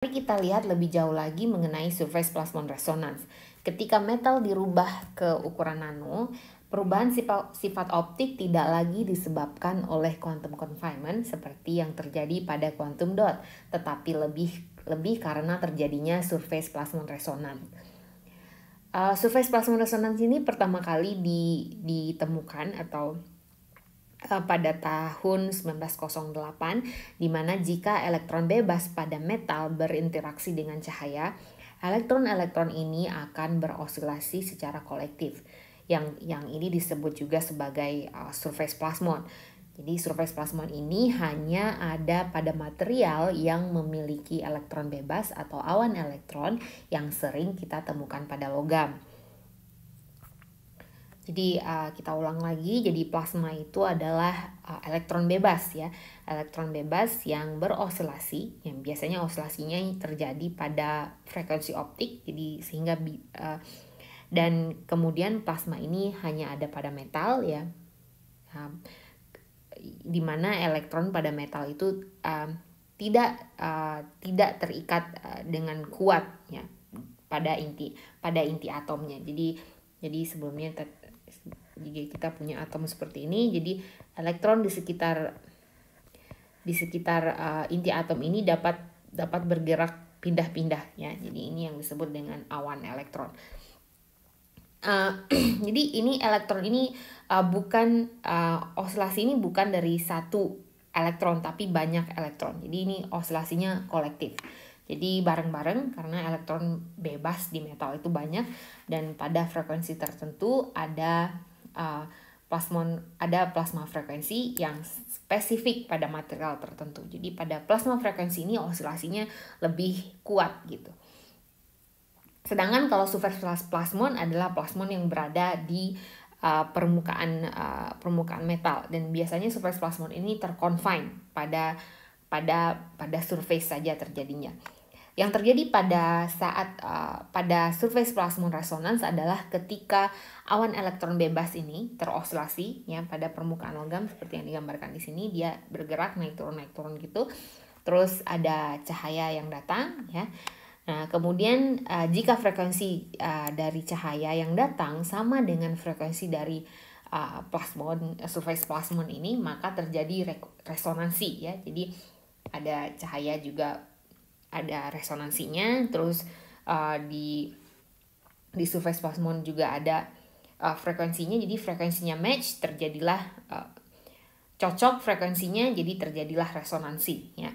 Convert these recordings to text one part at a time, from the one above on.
Mari kita lihat lebih jauh lagi mengenai surface plasmon resonance. Ketika metal dirubah ke ukuran nano, perubahan sifat optik tidak lagi disebabkan oleh quantum confinement seperti yang terjadi pada quantum dot, tetapi lebih karena terjadinya surface plasmon resonance. Surface plasmon resonance ini pertama kali ditemukan atau pada tahun 1908, di mana jika elektron bebas pada metal berinteraksi dengan cahaya, elektron-elektron ini akan berosilasi secara kolektif. Yang ini disebut juga sebagai surface plasmon. Jadi surface plasmon ini hanya ada pada material yang memiliki elektron bebas atau awan elektron yang sering kita temukan pada logam. Jadi kita ulang lagi, jadi plasma itu adalah elektron bebas ya, elektron bebas yang berosilasi, yang biasanya osilasinya terjadi pada frekuensi optik, jadi sehingga dan kemudian plasma ini hanya ada pada metal ya, di mana elektron pada metal itu tidak terikat dengan kuat ya pada inti atomnya. Jadi sebelumnya jika kita punya atom seperti ini, jadi elektron di sekitar inti atom ini dapat bergerak pindah-pindah ya. Jadi ini yang disebut dengan awan elektron. Jadi ini elektron ini osilasi ini bukan dari satu elektron tapi banyak elektron. Jadi ini osilasinya kolektif. Jadi bareng-bareng karena elektron bebas di metal itu banyak, dan pada frekuensi tertentu ada plasma frekuensi yang spesifik pada material tertentu. Jadi pada plasma frekuensi ini osilasinya lebih kuat gitu. Sedangkan kalau surface plasmon adalah plasmon yang berada di permukaan metal, dan biasanya surface plasmon ini terconfine pada surface saja terjadinya. Yang terjadi pada surface plasmon resonance adalah ketika awan elektron bebas ini terosilasi ya pada permukaan logam seperti yang digambarkan di sini, dia bergerak naik turun gitu. Terus ada cahaya yang datang ya. Nah, kemudian jika frekuensi dari cahaya yang datang sama dengan frekuensi dari surface plasmon ini, maka terjadi resonansi ya. Jadi ada cahaya juga ada resonansinya, terus di surface plasmon juga ada frekuensinya, jadi frekuensinya match, terjadilah cocok frekuensinya, jadi terjadilah resonansi ya.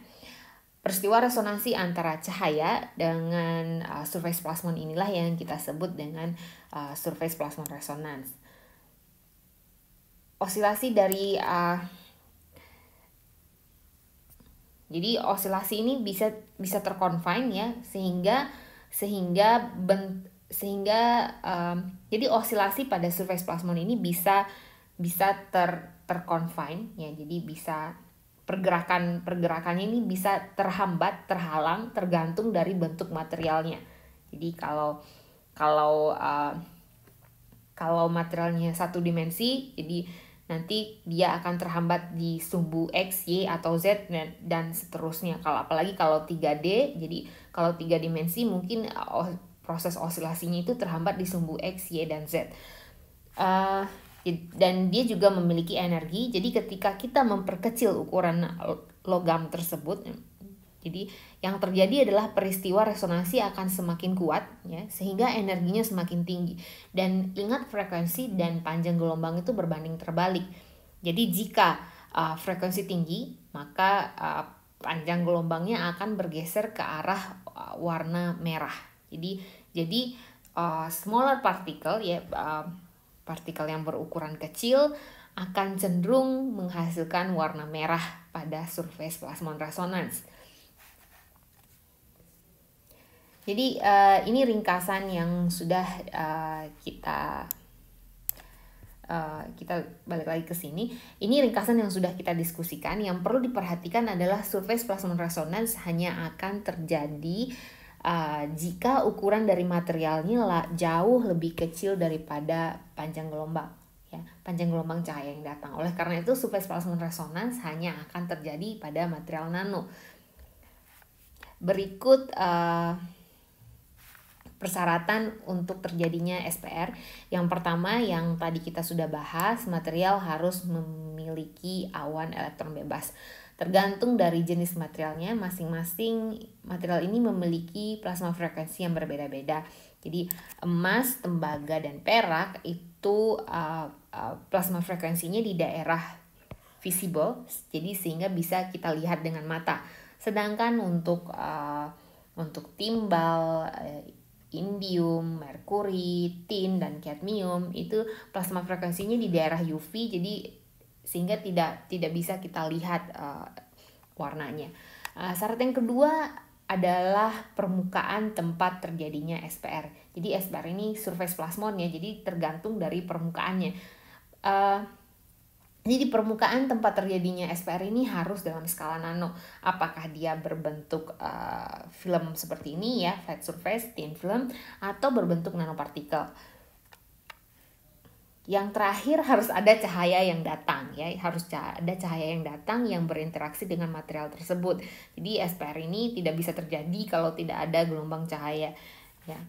Peristiwa resonansi antara cahaya dengan surface plasmon inilah yang kita sebut dengan surface plasmon resonance. Osilasi dari jadi osilasi ini bisa terconfine ya, jadi osilasi pada surface plasmon ini bisa terconfine ya, jadi bisa pergerakannya ini bisa terhalang tergantung dari bentuk materialnya. Jadi kalau materialnya satu dimensi, jadi nanti dia akan terhambat di sumbu X, Y, atau Z dan seterusnya. Apalagi kalau 3D, jadi kalau 3 dimensi mungkin proses osilasinya itu terhambat di sumbu X, Y, dan Z. Dan dia juga memiliki energi, jadi ketika kita memperkecil ukuran logam tersebut, jadi yang terjadi adalah peristiwa resonansi akan semakin kuat ya, sehingga energinya semakin tinggi. Dan ingat, frekuensi dan panjang gelombang itu berbanding terbalik. Jadi jika frekuensi tinggi, maka panjang gelombangnya akan bergeser ke arah warna merah. Jadi smaller particle ya, partikel yang berukuran kecil akan cenderung menghasilkan warna merah pada surface plasmon resonance. Jadi ini ringkasan yang sudah kita balik lagi ke sini. Ini ringkasan yang sudah kita diskusikan. Yang perlu diperhatikan adalah surface plasmon resonance hanya akan terjadi jika ukuran dari materialnya jauh lebih kecil daripada panjang gelombang ya, panjang gelombang cahaya yang datang. Oleh karena itu surface plasmon resonance hanya akan terjadi pada material nano. Berikut persyaratan untuk terjadinya SPR. Yang pertama yang tadi kita sudah bahas, material harus memiliki awan elektron bebas. Tergantung dari jenis materialnya, masing-masing material ini memiliki plasma frekuensi yang berbeda-beda. Jadi emas, tembaga, dan perak itu plasma frekuensinya di daerah visible, jadi sehingga bisa kita lihat dengan mata. Sedangkan untuk timbal, indium, merkuri, tin, dan kadmium itu plasma frekuensinya di daerah UV, jadi sehingga tidak bisa kita lihat warnanya. Syarat yang kedua adalah permukaan tempat terjadinya SPR. Jadi SPR ini surface plasmon ya, jadi tergantung dari permukaannya. Jadi di permukaan tempat terjadinya SPR ini harus dalam skala nano. Apakah dia berbentuk film seperti ini ya, flat surface, thin film, atau berbentuk nanopartikel. Yang terakhir harus ada cahaya yang datang ya, harus ada cahaya yang datang yang berinteraksi dengan material tersebut. Jadi SPR ini tidak bisa terjadi kalau tidak ada gelombang cahaya ya.